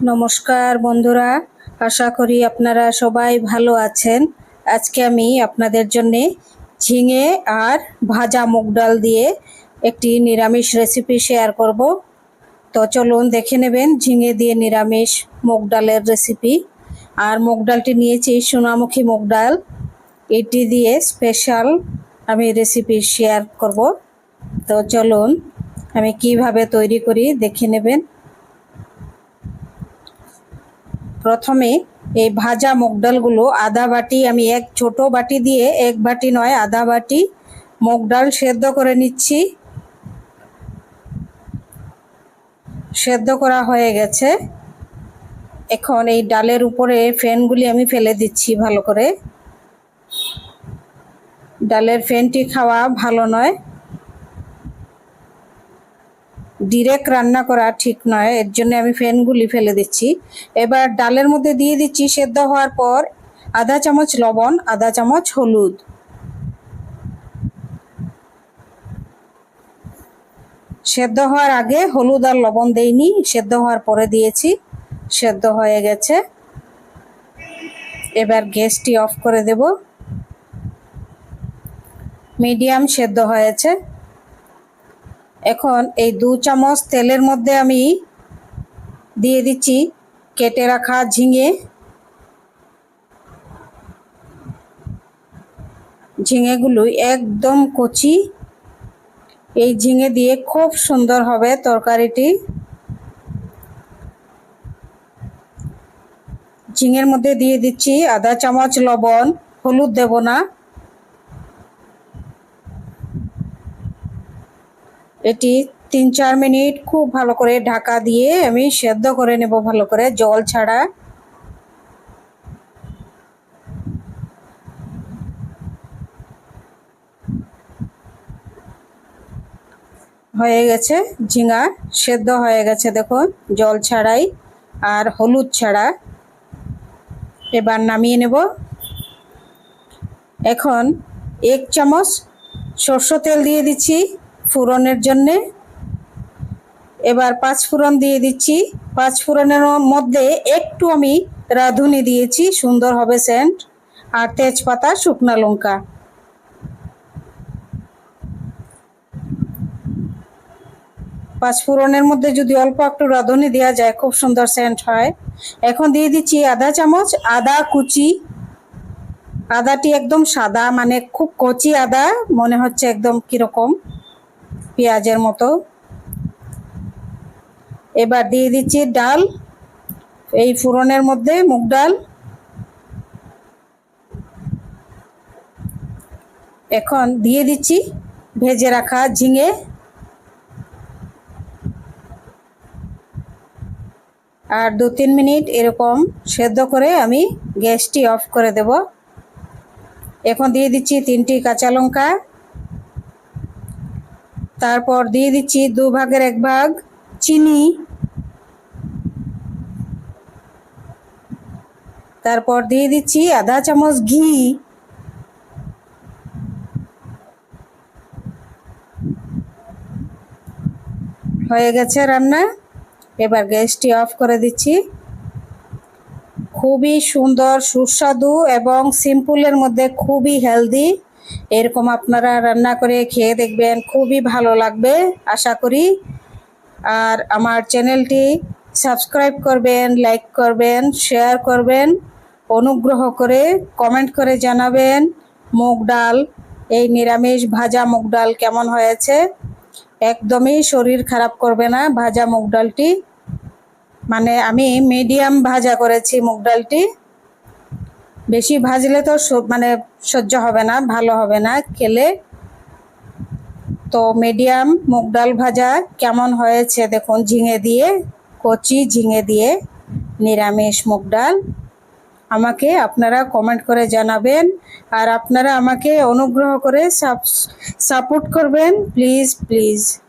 নমস্কার বন্ধুরা, আশা করি আপনারা সবাই ভালো আছেন। আজকে আমি আপনাদের জন্য ঝিঙে আর ভাজা মুগ ডাল দিয়ে একটি নিরামিষ রেসিপি শেয়ার করব। তো চলুন দেখে নেবেন ঝিঙে দিয়ে নিরামিষ মুগ ডালের রেসিপি। আর মুগ ডালটি নিয়েছি সোনামুখী মুগ ডাল, এটি দিয়ে স্পেশাল আমি রেসিপি শেয়ার করব। তো চলুন আমি কিভাবে তৈরি করি দেখে নেবেন। প্রথমে এই ভাজা মুগ ডালগুলো আধা বাটি, আমি এক ছোট বাটি দিয়ে এক বাটি নয় আধা বাটি মুগ ডাল সেদ্ধ করে নিচ্ছি। সেদ্ধ করা হয়ে গেছে। এখন এই ডালের উপরে ফেনগুলি আমি ফেলে দিচ্ছি ভালো করে। ডালের ফেনটি খাওয়া ভালো নয়, ডিরেক্ট রান্না করা ঠিক নয়, এর জন্য আমি ফেনগুলি ফেলে দিচ্ছি। এবার ডালের মধ্যে দিয়ে দিচ্ছি সেদ্ধ হওয়ার পর আধা চামচ লবণ, আধা চামচ হলুদ। সেদ্ধ হওয়ার আগে হলুদ আর লবণ দেইনি, সেদ্ধ হওয়ার পরে দিয়েছি। সেদ্ধ হয়ে গেছে। এবার গ্যাসটি অফ করে দেব। মিডিয়াম সেদ্ধ হয়েছে। এখন এই 2 চামচ তেলের মধ্যে আমি দিয়ে দিচ্ছি কেটে রাখা ঝিঙে। ঝিঙেগুলো একদম কচি। এই ঝিঙে দিয়ে খুব সুন্দর হবে তরকারিটি। ঝিঙের মধ্যে দিয়ে দিচ্ছি আধা চামচ লবণ, হলুদ দেব না। এটি 3-4 মিনিট খুব ভালো করে ঢাকা দিয়ে আমি সেদ্ধ করে নেব ভালো করে, জল ছাড়া। হয়ে গেছে, ঝিঙা সেদ্ধ হয়ে গেছে দেখুন, জল ছাড়াই আর হলুদ ছাড়া। এবার নামিয়ে নেব। এখন 1 চামচ সরষের তেল দিয়ে দিচ্ছি ফোড়নের জন্যে। এবার 5 ফোড়ন দিয়ে দিচ্ছি। 5 ফোড়নের মধ্যে একটু আমি রাঁধুনি দিয়েছি, সুন্দর হবে সেন্ট, আর তেজপাতা, শুকনা লঙ্কা। পাঁচফোড়নের মধ্যে যদি অল্প একটু রাঁধুনি দেওয়া যায় খুব সুন্দর সেন্ট হয়। এখন দিয়ে দিচ্ছি আধা চামচ আদা কুচি। আদাটি একদম সাদা, মানে খুব কচি আদা, মনে হচ্ছে একদম কিরকম পেঁয়াজের মতো। এবার দিয়ে দিচ্ছি ডাল, এই ফোড়নের মধ্যে মুগ ডাল। এখন দিয়ে দিচ্ছি ভেজে রাখা ঝিঙে। আর 2-3 মিনিট এরকম সেদ্ধ করে আমি গ্যাসটি অফ করে দেব। এখন দিয়ে দিচ্ছি 3টি কাঁচা লঙ্কা। তারপর দিয়ে দিচ্ছি 2 ভাগের 1 ভাগ চিনি। তারপর দিয়ে দিচ্ছি আধা চামচ ঘি। হয়ে গেছে রান্না। এবার গ্যাসটি অফ করে দিচ্ছি। খুবই সুন্দর, সুস্বাদু এবং সিম্পলের মধ্যে খুবই হেলদি। এরকম আপনারা রান্না করে খেয়ে দেখবেন, খুবই ভালো লাগবে আশা করি। আর আমার চ্যানেলটি সাবস্ক্রাইব করবেন, লাইক করবেন, শেয়ার করবেন। অনুগ্রহ করে কমেন্ট করে জানাবেন মুগ ডাল, এই নিরামিষ ভাজা মুগ ডাল কেমন হয়েছে। একদমই শরীর খারাপ করবে না ভাজা মুগ ডালটি। মানে আমি মিডিয়াম ভাজা করেছি মুগ ডালটি, বেশি ভাজলে তো মানে সহ্য হবে না, ভালো হবে না খেলে। তো মিডিয়াম মুগ ডাল ভাজা কেমন হয়েছে দেখুন, ঝিঙে দিয়ে, কচি ঝিঙে দিয়ে নিরামিষ মুগ ডাল। আমাকে আপনারা কমেন্ট করে জানাবেন। আর আপনারা আমাকে অনুগ্রহ করে সাপোর্ট করবেন, প্লিজ প্লিজ।